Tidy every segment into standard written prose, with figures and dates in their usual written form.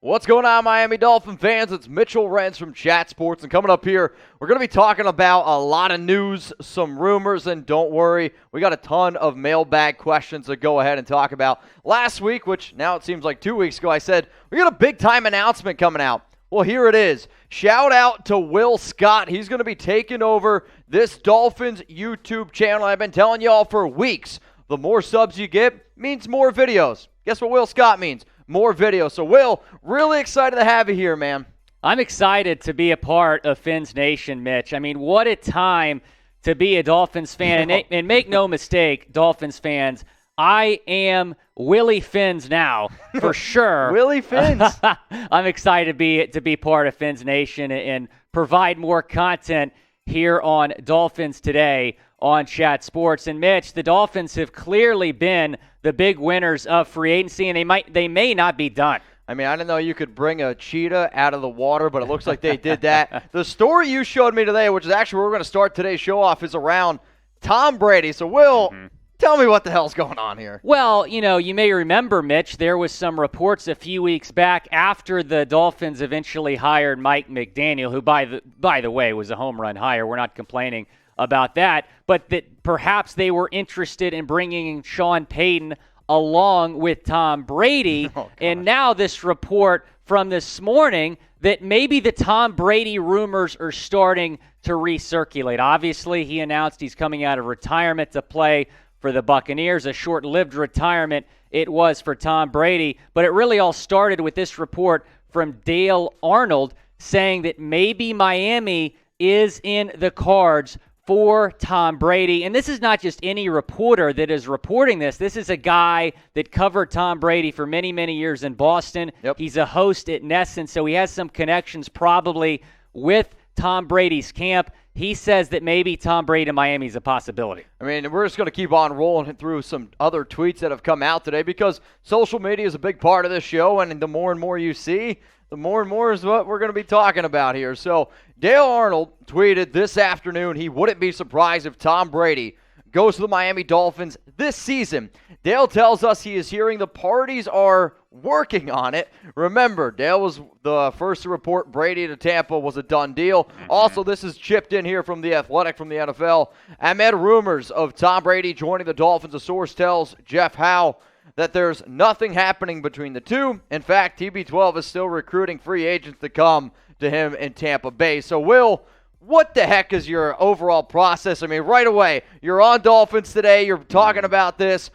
What's going on, Miami Dolphin fans? It's Mitchell Renz from Chat Sports, and coming up here, we're going to be talking about a lot of news, some rumors, and don't worry, we got a ton of mailbag questions to go ahead and talk about. Last week, which now it seems like 2 weeks ago, I said, we got a big-time announcement coming out. Well, here it is. Shout out to Will Scott. He's going to be taking over this Dolphins YouTube channel. I've been telling y'all for weeks, the more subs you get means more videos. Guess what Will Scott means? More videos. So, Will, really excited to have you here, man. I'm excited to be a part of Fins Nation, Mitch. I mean, what a time to be a Dolphins fan. And make no mistake, Dolphins fans, I am Willie Fins now, for sure. Willie Fins. I'm excited to be part of Fins Nation and provide more content here on Dolphins Today on Chat Sports. And Mitch, the Dolphins have clearly been the big winners of free agency, and they may not be done. I mean, I didn't know you could bring a cheetah out of the water, but it looks like they did that. The story you showed me today, which is actually where we're going to start today's show off, is around Tom Brady. So, Will, tell me what the hell's going on here. Well, you may remember, Mitch, there was some reports a few weeks back after the Dolphins eventually hired Mike McDaniel, who, by the way, was a home run hire. We're not complaining about that, but that perhaps they were interested in bringing Sean Payton along with Tom Brady. And now this report from this morning that maybe the Tom Brady rumors are starting to recirculate. Obviously, he announced he's coming out of retirement to play for the Buccaneers, a short-lived retirement it was for Tom Brady. But it really all started with this report from Dale Arnold saying that maybe Miami is in the cards for Tom Brady. And this is not just any reporter that is reporting this. This is a guy that covered Tom Brady for many, many years in Boston. Yep. He's a host at Nesson, so he has some connections probably with Tom Brady's camp. He says that maybe Tom Brady to Miami is a possibility. I mean, we're just going to keep on rolling through some other tweets that have come out today because social media is a big part of this show, and the more and more you see, the more and more is what we're going to be talking about here. So Dale Arnold tweeted this afternoon he wouldn't be surprised if Tom Brady goes to the Miami Dolphins this season. Dale tells us he is hearing the parties are working on it. Remember, Dale was the first to report Brady to Tampa was a done deal. Also, this is chipped in here from The Athletic from the NFL. Amid rumors of Tom Brady joining the Dolphins, a source tells Jeff Howe that there's nothing happening between the two. In fact, TB12 is still recruiting free agents to come to him in Tampa Bay. So, Will, what the heck is your overall process? I mean, right away, you're on Dolphins Today, you're talking about this.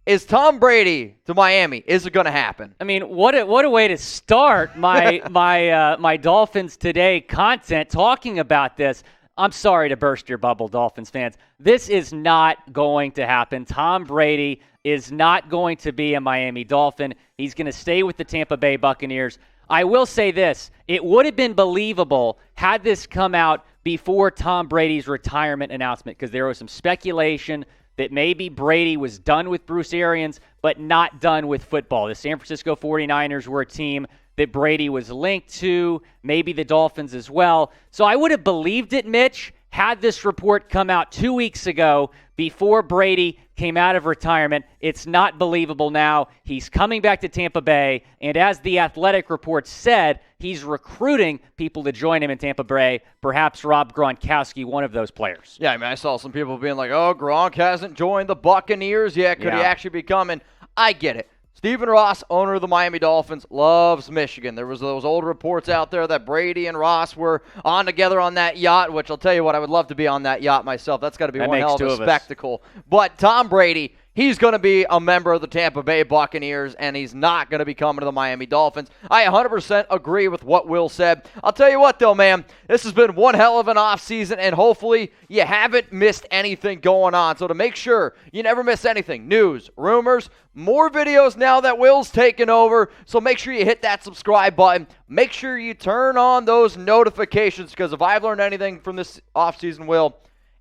Is Tom Brady to Miami? Is it going to happen? I mean, what a way to start my my Dolphins Today content talking about this. I'm sorry to burst your bubble, Dolphins fans. This is not going to happen. Tom Brady is not going to be a Miami Dolphin. He's going to stay with the Tampa Bay Buccaneers. I will say this. It would have been believable had this come out before Tom Brady's retirement announcement because there was some speculation that maybe Brady was done with Bruce Arians but not done with football. The San Francisco 49ers were a team that Brady was linked to, maybe the Dolphins as well. So I would have believed it, Mitch, had this report come out 2 weeks ago before Brady came out of retirement. It's not believable now. He's coming back to Tampa Bay, and as the Athletic report said, he's recruiting people to join him in Tampa Bay, perhaps Rob Gronkowski, one of those players. Yeah, I mean, I saw some people being like, oh, Gronk hasn't joined the Buccaneers yet. Could he actually be coming? I get it. Stephen Ross, owner of the Miami Dolphins, loves Michigan. There was those old reports out there that Brady and Ross were on together on that yacht, which I'll tell you what, I would love to be on that yacht myself. That's got to be one hell of a spectacle. But Tom Brady, he's going to be a member of the Tampa Bay Buccaneers, and he's not going to be coming to the Miami Dolphins. I 100% agree with what Will said. I'll tell you what, though, man, this has been one hell of an offseason, and hopefully you haven't missed anything going on. So to make sure you never miss anything, news, rumors, more videos now that Will's taken over. So make sure you hit that subscribe button. Make sure you turn on those notifications, because if I've learned anything from this offseason, Will,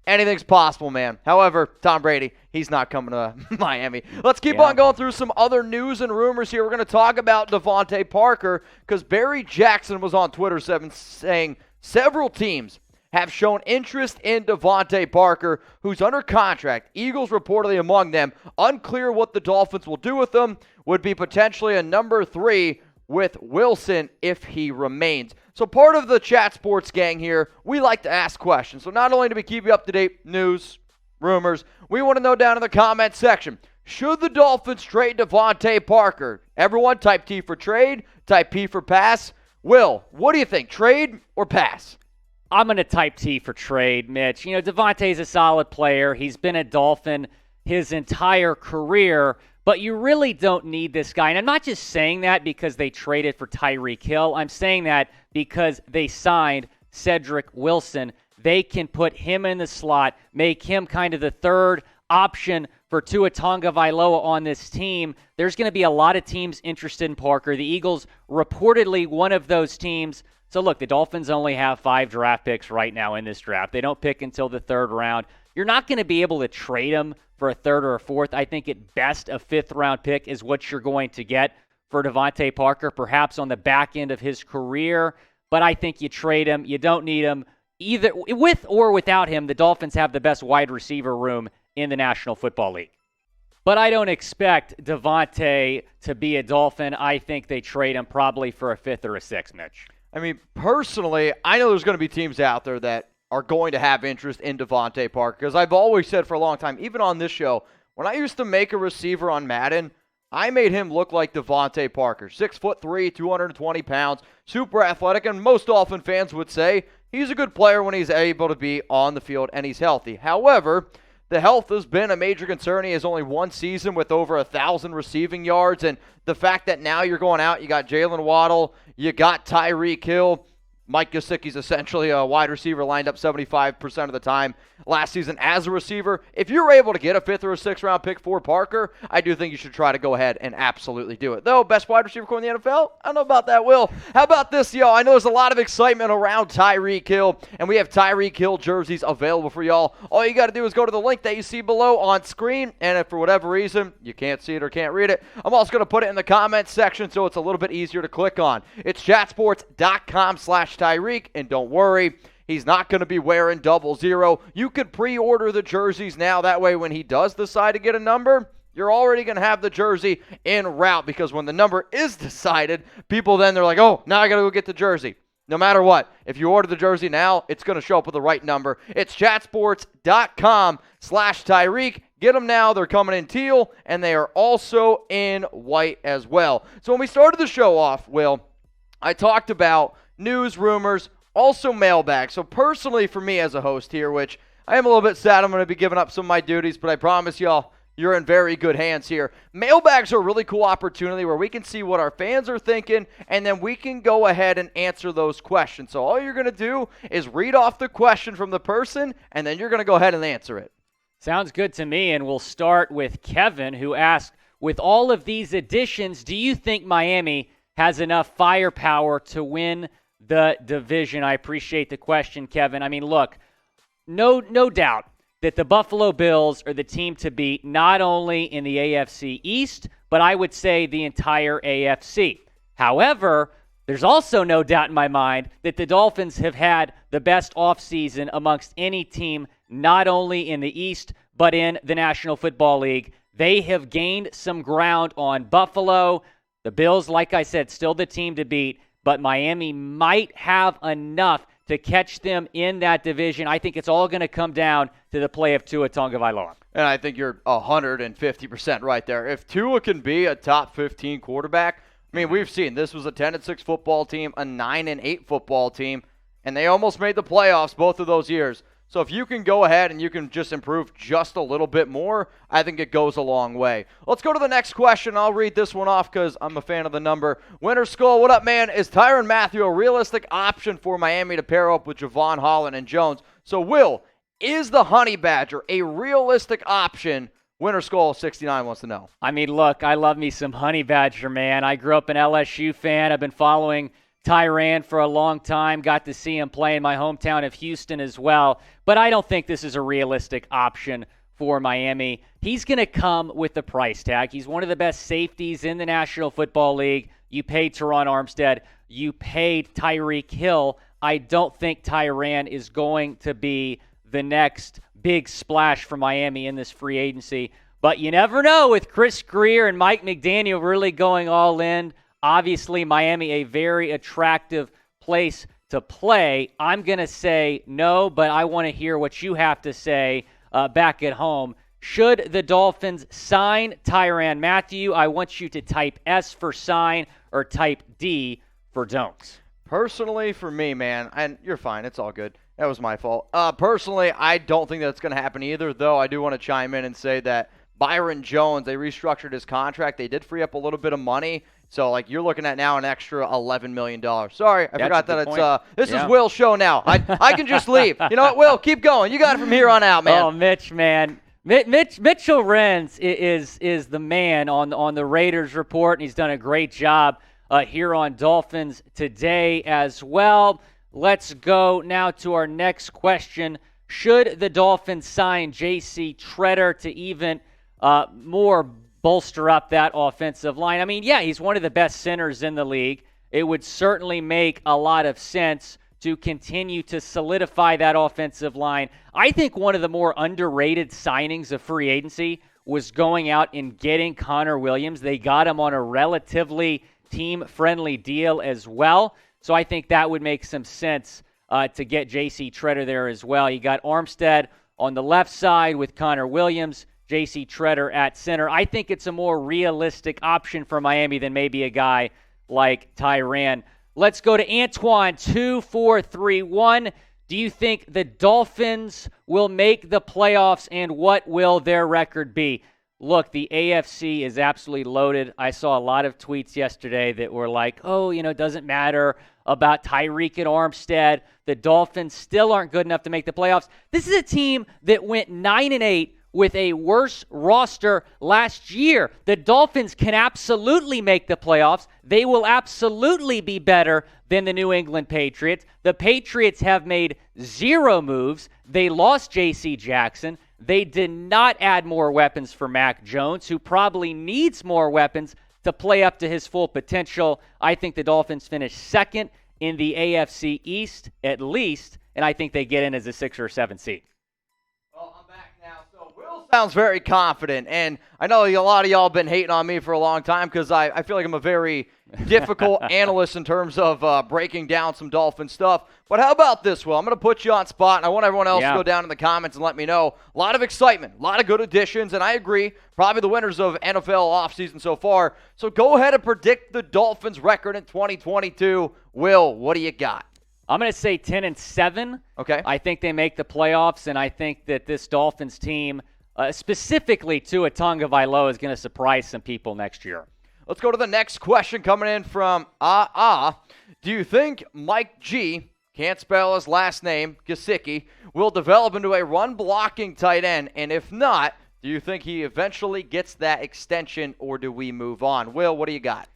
anything's possible, man. However, Tom Brady, he's not coming to Miami. Let's keep on going through some other news and rumors here. We're going to talk about DeVante Parker because Barry Jackson was on Twitter saying several teams have shown interest in DeVante Parker, who's under contract. Eagles reportedly among them. Unclear what the Dolphins will do with him. Would be potentially a number 3 with Wilson if he remains. So part of the Chat Sports gang here, we like to ask questions. So not only do we keep you up to date news, rumors, we want to know down in the comment section, should the Dolphins trade DeVante Parker? Everyone type T for trade, type P for pass. Will, what do you think, trade or pass? I'm going to type T for trade, Mitch. You know, DeVante's a solid player. He's been a Dolphin his entire career, but you really don't need this guy. And I'm not just saying that because they traded for Tyreek Hill. I'm saying that because they signed Cedric Wilson. They can put him in the slot, make him kind of the third option for Tua Tagovailoa on this team. There's going to be a lot of teams interested in Parker. The Eagles reportedly one of those teams. So look, the Dolphins only have 5 draft picks right now in this draft. They don't pick until the 3rd round. You're not going to be able to trade him for a 3rd or a 4th. I think at best a 5th round pick is what you're going to get for DeVante Parker, perhaps on the back end of his career. But I think you trade him. You don't need him. Either with or without him, the Dolphins have the best wide receiver room in the National Football League. But I don't expect DeVante to be a Dolphin. I think they trade him probably for a 5th or a 6th, Mitch. I mean, personally, I know there's going to be teams out there that are going to have interest in DeVante Parker, because I've always said for a long time, even on this show, when I used to make a receiver on Madden, I made him look like DeVante Parker. 6'3", 220 pounds, super athletic, and most Dolphin fans would say he's a good player when he's able to be on the field and he's healthy. However, the health has been a major concern. He has only one season with over 1,000 receiving yards, and the fact that now you're going out, you got Jalen Waddle, you got Tyreek Hill, Mike Gesicki's essentially a wide receiver lined up 75% of the time last season as a receiver. If you're able to get a 5th or a 6th round pick for Parker, I do think you should try to go ahead and absolutely do it. Though, best wide receiver core in the NFL? I don't know about that, Will. How about this, y'all? I know there's a lot of excitement around Tyreek Hill, and we have Tyreek Hill jerseys available for y'all. All you got to do is go to the link that you see below on screen, and if for whatever reason you can't see it or can't read it, I'm also going to put it in the comments section so it's a little bit easier to click on. It's chatsports.com/Tyreek, and don't worry, he's not going to be wearing 00. You could pre-order the jerseys now. That way, when he does decide to get a number, you're already going to have the jersey en route, because when the number is decided, people then they're like, oh, now I got to go get the jersey. No matter what, if you order the jersey now, it's going to show up with the right number. It's chatsports.com/Tyreek. Get them now. They're coming in teal, and they are also in white as well. So when we started the show off, Will, I talked about news, rumors, also mailbag. So personally for me as a host here, which I am a little bit sad I'm going to be giving up some of my duties, but I promise y'all, you're in very good hands here. Mailbags are a really cool opportunity where we can see what our fans are thinking, and then we can go ahead and answer those questions. So all you're going to do is read off the question from the person, and then you're going to go ahead and answer it. Sounds good to me, and we'll start with Kevin, who asked, with all of these additions, do you think Miami has enough firepower to win the division? I appreciate the question, Kevin. I mean, look, no doubt that the Buffalo Bills are the team to beat, not only in the AFC East, but I would say the entire AFC. However, there's also no doubt in my mind that the Dolphins have had the best offseason amongst any team, not only in the East, but in the National Football League. They have gained some ground on Buffalo. The Bills, like I said, still the team to beat, but Miami might have enough to catch them in that division. I think it's all going to come down to the play of Tua Tagovailoa. And I think you're 150% right there. If Tua can be a top 15 quarterback, I mean, we've seen this was a 10-6 football team, a 9-8 football team, and they almost made the playoffs both of those years. So if you can go ahead and you can just improve just a little bit more, I think it goes a long way. Let's go to the next question. I'll read this one off because I'm a fan of the number. Winter Skull, what up, man? Is Tyrann Matthieu a realistic option for Miami to pair up with Javon, Holland, and Jones? So, Will, is the Honey Badger a realistic option? Winter Skull 69 wants to know. I mean, look, I love me some Honey Badger, man. I grew up an LSU fan. I've been following Tyrann for a long time, got to see him play in my hometown of Houston as well, but I don't think this is a realistic option for Miami. He's going to come with the price tag. He's one of the best safeties in the National Football League. You paid Terron Armstead. You paid Tyreek Hill. I don't think Tyrann is going to be the next big splash for Miami in this free agency, but you never know with Chris Greer and Mike McDaniel really going all in. Obviously, Miami, a very attractive place to play. I'm going to say no, but I want to hear what you have to say back at home. Should the Dolphins sign Tyrann Matthieu? I want you to type S for sign or type D for don't. Personally, for me, man, and you're fine. It's all good. That was my fault. Personally, I don't think that's going to happen either, though I do want to chime in and say that Byron Jones, they restructured his contract. They did free up a little bit of money. So, like, you're looking at now an extra $11 million. Sorry, I forgot that it's this is Will's show now. I can just leave. You know what, Will? Keep going. You got it from here on out, man. Oh, Mitch, man. Mitchell Renz is the man on the Raiders report, and he's done a great job here on Dolphins Today as well. Let's go now to our next question. Should the Dolphins sign Jc Tretter to even more bolster up that offensive line? I mean, yeah, he's one of the best centers in the league. It would certainly make a lot of sense to continue to solidify that offensive line. I think one of the more underrated signings of free agency was going out and getting Connor Williams. They got him on a relatively team-friendly deal as well. So I think that would make some sense to get Jc Tretter there as well. You got Armstead on the left side with Connor Williams, Jc Tretter at center. I think it's a more realistic option for Miami than maybe a guy like Tyrann. Let's go to Antoine, 2431. Do you think the Dolphins will make the playoffs, and what will their record be? Look, the AFC is absolutely loaded. I saw a lot of tweets yesterday that were like, oh, it doesn't matter about Tyreek and Armstead. The Dolphins still aren't good enough to make the playoffs. This is a team that went 9-8 with a worse roster last year. The Dolphins can absolutely make the playoffs. They will absolutely be better than the New England Patriots. The Patriots have made 0 moves. They lost J.C. Jackson. They did not add more weapons for Mac Jones, who probably needs more weapons to play up to his full potential. I think the Dolphins finish second in the AFC East at least, and I think they get in as a 6 or 7 seed. Well, I'm back now. So Will sounds very confident, and I know a lot of y'all have been hating on me for a long time because I feel like I'm a very difficult analyst in terms of breaking down some Dolphin stuff. But how about this, Will? I'm going to put you on spot, and I want everyone else to go down in the comments and let me know. A lot of excitement, a lot of good additions, and I agree, probably the winners of NFL offseason so far. So go ahead and predict the Dolphins' record in 2022. Will, what do you got? I'm going to say 10-7. Okay. I think they make the playoffs, and I think that this Dolphins team, specifically Tua Tagovailoa, is going to surprise some people next year. Let's go to the next question coming in from Do you think Mike G, can't spell his last name, Gesicki, will develop into a run-blocking tight end? And if not, do you think he eventually gets that extension, or do we move on? Will, what do you got?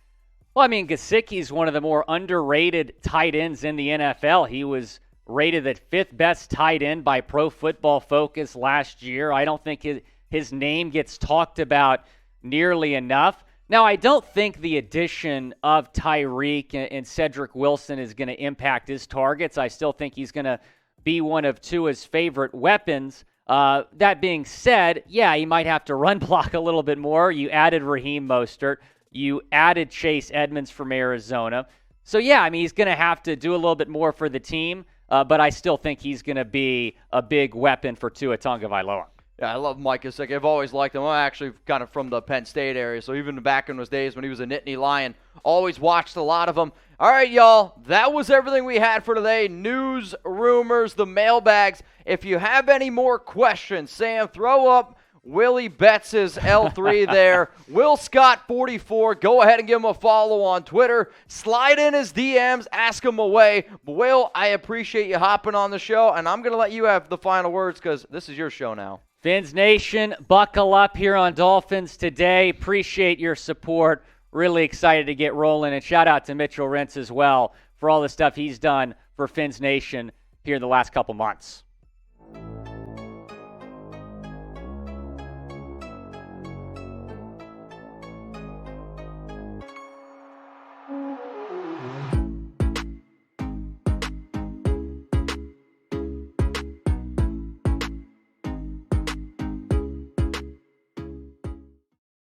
Well, I mean, Gesicki is one of the more underrated tight ends in the NFL. He was rated the 5th best tight end by Pro Football Focus last year. I don't think his name gets talked about nearly enough. Now, I don't think the addition of Tyreek and Cedric Wilson is going to impact his targets. I still think he's going to be one of Tua's favorite weapons. That being said, yeah, he might have to run block a little bit more. You added Raheem Mostert. You added Chase Edmonds from Arizona. So, yeah, I mean, he's going to have to do a little bit more for the team, but I still think he's going to be a big weapon for Tua Tagovailoa. Yeah, I love Mike Gesicki. I've always liked him. I'm actually kind of from the Penn State area, so even back in those days when he was a Nittany Lion, always watched a lot of him. All right, y'all, that was everything we had for today. News, rumors, the mailbags. If you have any more questions, Sam, throw up Willie Betts' L3 there. Will Scott 44. Go ahead and give him a follow on Twitter. Slide in his DMs. Ask him away. Will, I appreciate you hopping on the show, and I'm going to let you have the final words because this is your show now. Fins Nation, buckle up here on Dolphins Today. Appreciate your support. Really excited to get rolling. And shout out to Mitchell Renz as well for all the stuff he's done for Fins Nation here in the last couple months.